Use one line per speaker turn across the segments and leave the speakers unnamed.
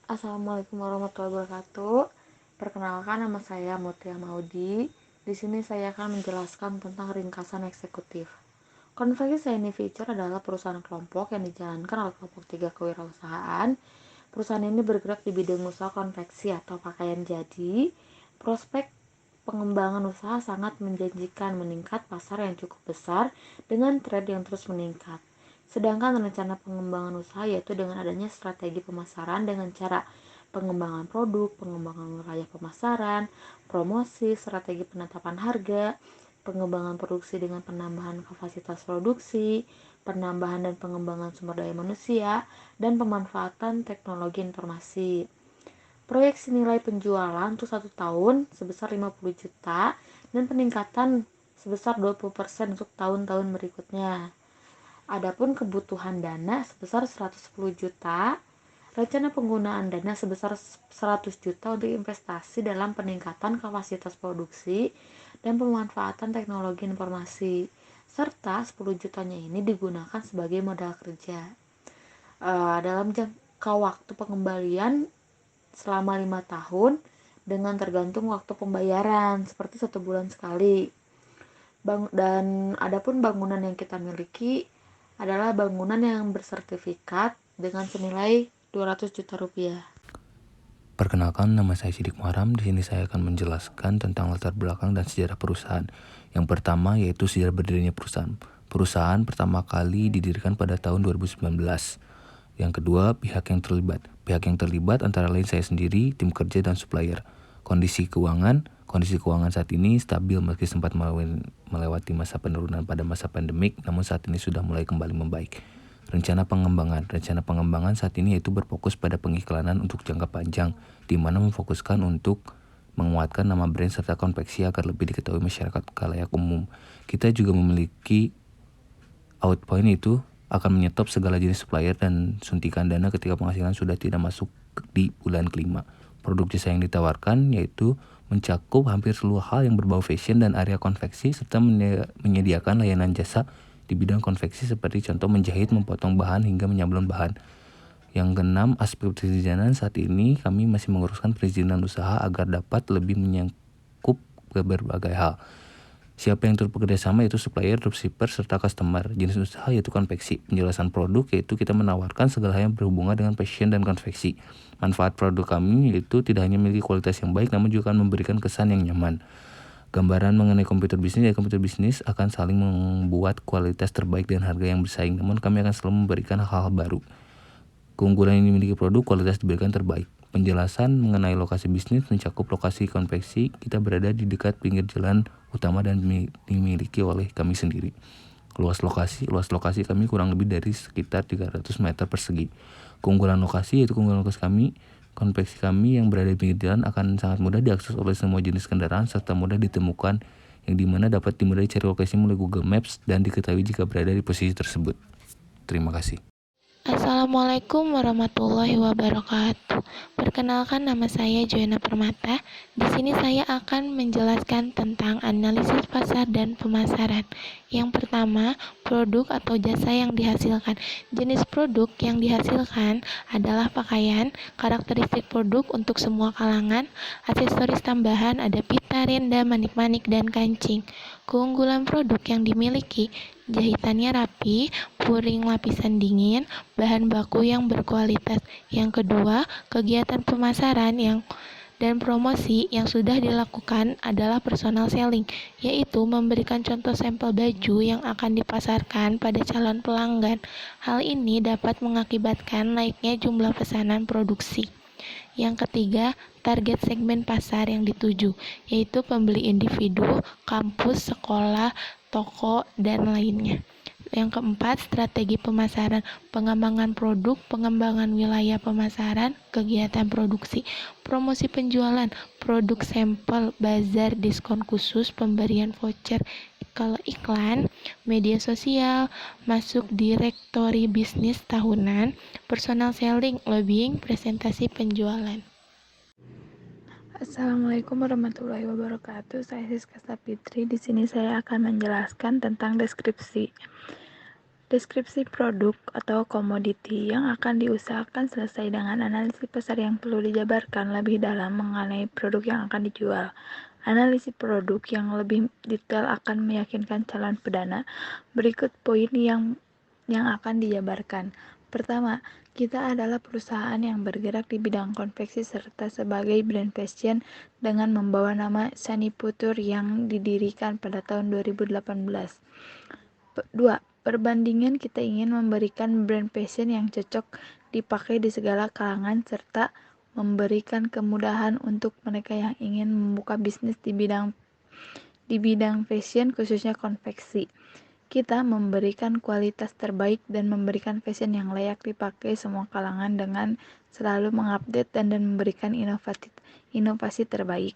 Assalamualaikum warahmatullahi wabarakatuh. Perkenalkan, nama saya Mutia Maudi. Di sini saya akan menjelaskan tentang ringkasan eksekutif. Konveksi Shiny Future adalah perusahaan kelompok yang dijalankan oleh kelompok 3 kewirausahaan. Perusahaan ini bergerak di bidang usaha konveksi atau pakaian jadi. Prospek pengembangan usaha sangat menjanjikan, meningkat pasar yang cukup besar dengan tren yang terus meningkat. Sedangkan rencana pengembangan usaha yaitu dengan adanya strategi pemasaran dengan cara pengembangan produk, pengembangan wilayah pemasaran, promosi, strategi penetapan harga, pengembangan produksi dengan penambahan kapasitas produksi, penambahan dan pengembangan sumber daya manusia, dan pemanfaatan teknologi informasi. Proyeksi nilai penjualan untuk 1 tahun sebesar 50 juta dan peningkatan sebesar 20% untuk tahun-tahun berikutnya. Adapun kebutuhan dana sebesar 110 juta, rencana penggunaan dana sebesar 100 juta untuk investasi dalam peningkatan kapasitas produksi dan pemanfaatan teknologi informasi, serta 10 jutanya ini digunakan sebagai modal kerja. Dalam jangka waktu pengembalian selama 5 tahun dengan tergantung waktu pembayaran seperti 1 bulan sekali. Dan adapun bangunan yang kita miliki adalah bangunan yang bersertifikat dengan senilai 200 juta rupiah.
Perkenalkan, nama saya Sidik Muharam. Di sini saya akan menjelaskan tentang latar belakang dan sejarah perusahaan. Yang pertama yaitu sejarah berdirinya perusahaan. Perusahaan pertama kali didirikan pada tahun 2019. Yang kedua, pihak yang terlibat. Pihak yang terlibat antara lain saya sendiri, tim kerja, dan supplier. Kondisi keuangan saat ini stabil meski sempat melewati masa penurunan pada masa pandemik, namun saat ini sudah mulai kembali membaik. Rencana pengembangan saat ini yaitu berfokus pada pengiklanan untuk jangka panjang, di mana memfokuskan untuk menguatkan nama brand serta konveksi agar lebih diketahui masyarakat khalayak umum. Kita juga memiliki outpoint, itu akan menyetop segala jenis supplier dan suntikan dana ketika penghasilan sudah tidak masuk di bulan kelima. Produk jasa yang ditawarkan yaitu mencakup hampir seluruh hal yang berbau fashion dan area konveksi, serta menyediakan layanan jasa di bidang konveksi seperti contoh menjahit, memotong bahan, hingga menyablon bahan. Yang keenam, aspek perizinan. Saat ini kami masih menguruskan perizinan usaha agar dapat lebih menyangkup ke berbagai hal. Siapa yang turut bekerja sama yaitu supplier, dropshipper, serta customer. Jenis usaha yaitu konveksi. Penjelasan produk yaitu kita menawarkan segala hal yang berhubungan dengan fashion dan konveksi. Manfaat produk kami yaitu tidak hanya memiliki kualitas yang baik, namun juga akan memberikan kesan yang nyaman. Gambaran mengenai komputer bisnis, komputer bisnis akan saling membuat kualitas terbaik dan harga yang bersaing, namun kami akan selalu memberikan hal-hal baru. Keunggulan yang dimiliki produk, kualitas diberikan terbaik. Penjelasan mengenai lokasi bisnis mencakup lokasi konveksi. Kita berada di dekat pinggir jalan utama dan dimiliki oleh kami sendiri. Luas lokasi kami kurang lebih dari sekitar 300 meter persegi. Keunggulan lokasi yaitu kami, konveksi kami yang berada di pinggir jalan akan sangat mudah diakses oleh semua jenis kendaraan serta mudah ditemukan, yang dimana dapat dimudahkan cari lokasi melalui Google Maps dan diketahui jika berada di posisi tersebut. Terima kasih.
Assalamualaikum warahmatullahi wabarakatuh. Perkenalkan, nama saya Joanna Permata. Di sini saya akan menjelaskan tentang analisis pasar dan pemasaran. Yang pertama, produk atau jasa yang dihasilkan. Jenis produk yang dihasilkan adalah pakaian, karakteristik produk untuk semua kalangan, aksesoris tambahan ada pita, renda, manik-manik, dan kancing. Keunggulan produk yang dimiliki, jahitannya rapi, puring lapisan dingin, bahan baku yang berkualitas. Yang kedua, kegiatan pemasaran dan promosi yang sudah dilakukan adalah personal selling, yaitu memberikan contoh sampel baju yang akan dipasarkan pada calon pelanggan. Hal ini dapat mengakibatkan naiknya jumlah pesanan produksi. Yang ketiga, target segmen pasar yang dituju, yaitu pembeli individu, kampus, sekolah, toko, dan lainnya. Yang keempat, strategi pemasaran, pengembangan produk, pengembangan wilayah pemasaran, kegiatan produksi, promosi penjualan, produk sampel, bazar, diskon khusus, pemberian voucher, kalau iklan, media sosial, masuk direktori bisnis tahunan, personal selling, lobbying, presentasi penjualan.
Assalamualaikum warahmatullahi wabarakatuh. Saya Siska Sapitri. Di sini saya akan menjelaskan tentang deskripsi. Deskripsi produk atau komoditi yang akan diusahakan selesai dengan analisis pasar yang perlu dijabarkan lebih dalam mengenai produk yang akan dijual. Analisis produk yang lebih detail akan meyakinkan calon pedana. Berikut poin yang akan dijabarkan. Pertama, kita adalah perusahaan yang bergerak di bidang konveksi serta sebagai brand fashion dengan membawa nama Shaniputur yang didirikan pada tahun 2018. 2. Perbandingan kita ingin memberikan brand fashion yang cocok dipakai di segala kalangan serta memberikan kemudahan untuk mereka yang ingin membuka bisnis di bidang fashion khususnya konveksi. Kita memberikan kualitas terbaik dan memberikan fashion yang layak dipakai semua kalangan dengan selalu mengupdate dan memberikan inovasi terbaik.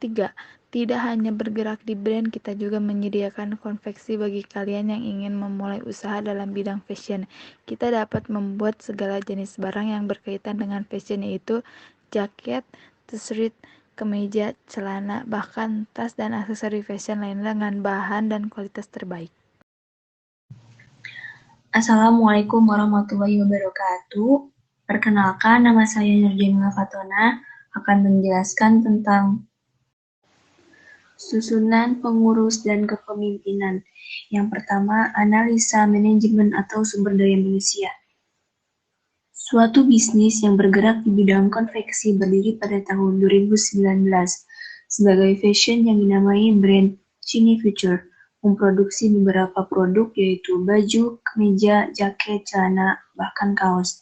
3. Tidak hanya bergerak di brand, kita juga menyediakan konveksi bagi kalian yang ingin memulai usaha dalam bidang fashion. Kita dapat membuat segala jenis barang yang berkaitan dengan fashion, yaitu jaket, t-shirt, kemeja, celana, bahkan tas dan aksesori fashion lainnya dengan bahan dan kualitas terbaik.
Assalamualaikum warahmatullahi wabarakatuh. Perkenalkan, nama saya Nurjanila Fatona akan menjelaskan tentang susunan pengurus dan kepemimpinan. Yang pertama, analisa manajemen atau sumber daya manusia. Suatu bisnis yang bergerak di bidang konveksi berdiri pada tahun 2019 sebagai fashion yang dinamai brand Chini Future, memproduksi beberapa produk yaitu baju, kemeja, jaket, celana, bahkan kaos.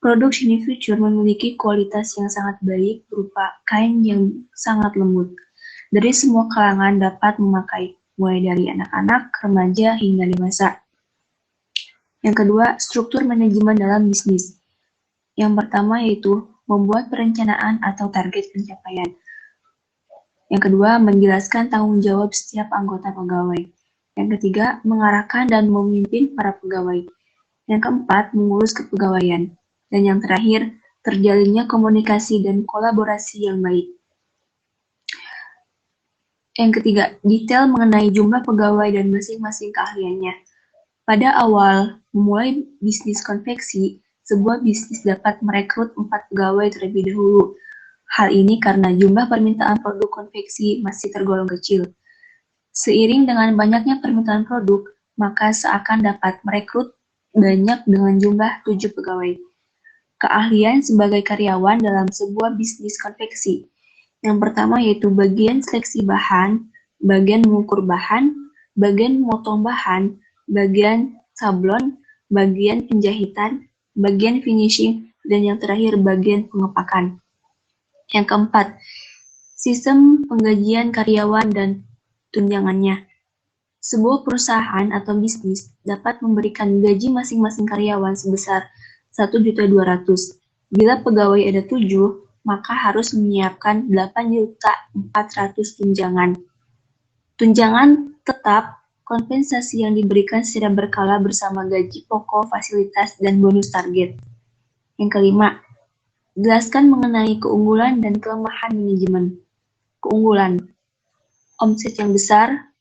Produk Chini Future memiliki kualitas yang sangat baik berupa kain yang sangat lembut. Dari semua kalangan dapat memakai, mulai dari anak-anak, remaja, hingga dewasa. Yang kedua, struktur manajemen dalam bisnis. Yang pertama yaitu membuat perencanaan atau target pencapaian. Yang kedua, menjelaskan tanggung jawab setiap anggota pegawai. Yang ketiga, mengarahkan dan memimpin para pegawai. Yang keempat, mengurus kepegawaian. Dan yang terakhir, terjalinnya komunikasi dan kolaborasi yang baik. Yang ketiga, detail mengenai jumlah pegawai dan masing-masing keahliannya. Pada awal memulai bisnis konveksi, sebuah bisnis dapat merekrut 4 pegawai terlebih dahulu. Hal ini karena jumlah permintaan produk konveksi masih tergolong kecil. Seiring dengan banyaknya permintaan produk, maka seakan dapat merekrut banyak dengan jumlah 7 pegawai. Keahlian sebagai karyawan dalam sebuah bisnis konveksi. Yang pertama yaitu bagian seleksi bahan, bagian mengukur bahan, bagian memotong bahan, bagian sablon, bagian penjahitan, bagian finishing, dan yang terakhir bagian pengepakan. Yang keempat, sistem penggajian karyawan dan tunjangannya. Sebuah perusahaan atau bisnis dapat memberikan gaji masing-masing karyawan sebesar 1.200.000. Bila pegawai ada 7, maka harus menyiapkan 8.400.000 tunjangan. Tunjangan tetap kompensasi yang diberikan secara berkala bersama gaji pokok, fasilitas, dan bonus target. Yang kelima, jelaskan mengenai keunggulan dan kelemahan manajemen. Keunggulan, omset yang besar,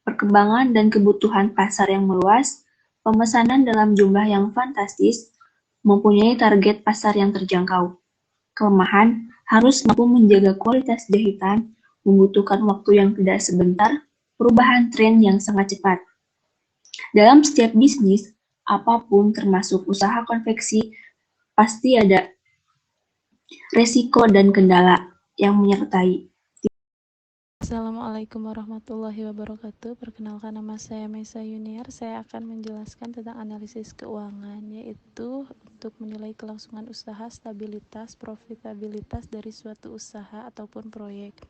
perkembangan dan kebutuhan pasar yang meluas, pemesanan dalam jumlah yang fantastis, mempunyai target pasar yang terjangkau. Kelemahan, harus mampu menjaga kualitas jahitan, membutuhkan waktu yang tidak sebentar, perubahan tren yang sangat cepat. Dalam setiap bisnis, apapun termasuk usaha konveksi, pasti ada resiko dan kendala yang menyertai.
Assalamualaikum warahmatullahi wabarakatuh. Perkenalkan, nama saya Mesa Yuniar. Saya akan menjelaskan tentang analisis keuangan, yaitu untuk menilai kelangsungan usaha, stabilitas, profitabilitas dari suatu usaha ataupun proyek.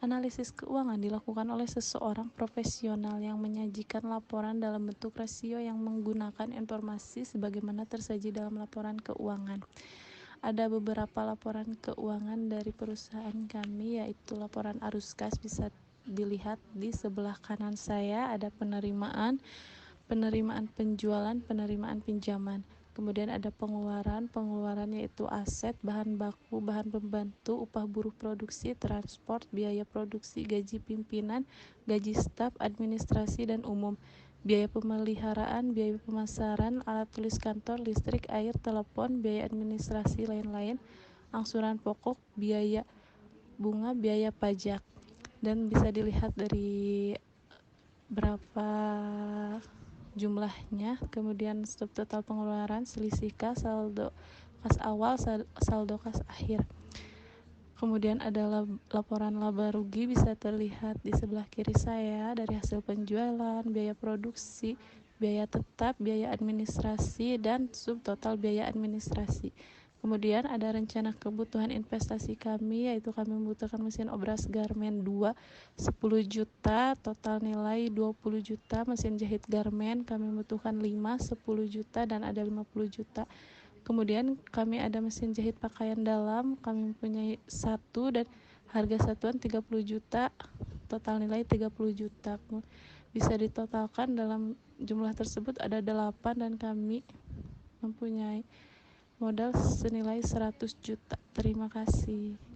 Analisis keuangan dilakukan oleh seseorang profesional yang menyajikan laporan dalam bentuk rasio yang menggunakan informasi sebagaimana tersaji dalam laporan keuangan. Ada beberapa laporan keuangan dari perusahaan kami, yaitu laporan arus kas, bisa dilihat di sebelah kanan saya. Ada penerimaan penjualan, penerimaan pinjaman. Kemudian ada pengeluaran yaitu aset, bahan baku, bahan pembantu, upah buruh produksi, transport, biaya produksi, gaji pimpinan, gaji staf, administrasi, dan umum. biaya pemeliharaan, biaya pemasaran, alat tulis kantor, listrik, air, telepon, biaya administrasi lain-lain, angsuran pokok, biaya bunga, biaya pajak. Dan bisa dilihat dari berapa jumlahnya, kemudian subtotal pengeluaran, selisih kas, saldo kas awal, saldo kas akhir. Kemudian ada laporan laba rugi, bisa terlihat di sebelah kiri saya, dari hasil penjualan, biaya produksi, biaya tetap, biaya administrasi, dan subtotal biaya administrasi. Kemudian ada rencana kebutuhan investasi kami, yaitu kami membutuhkan mesin obras Garmen 2 10 juta, total nilai 20 juta, mesin jahit Garmen kami membutuhkan 5 10 juta, dan ada 50 juta. Kemudian kami ada mesin jahit pakaian dalam, kami mempunyai 1 dan harga satuan 30 juta, total nilai 30 juta. Bisa ditotalkan dalam jumlah tersebut ada 8 dan kami mempunyai modal senilai 100 juta. Terima kasih.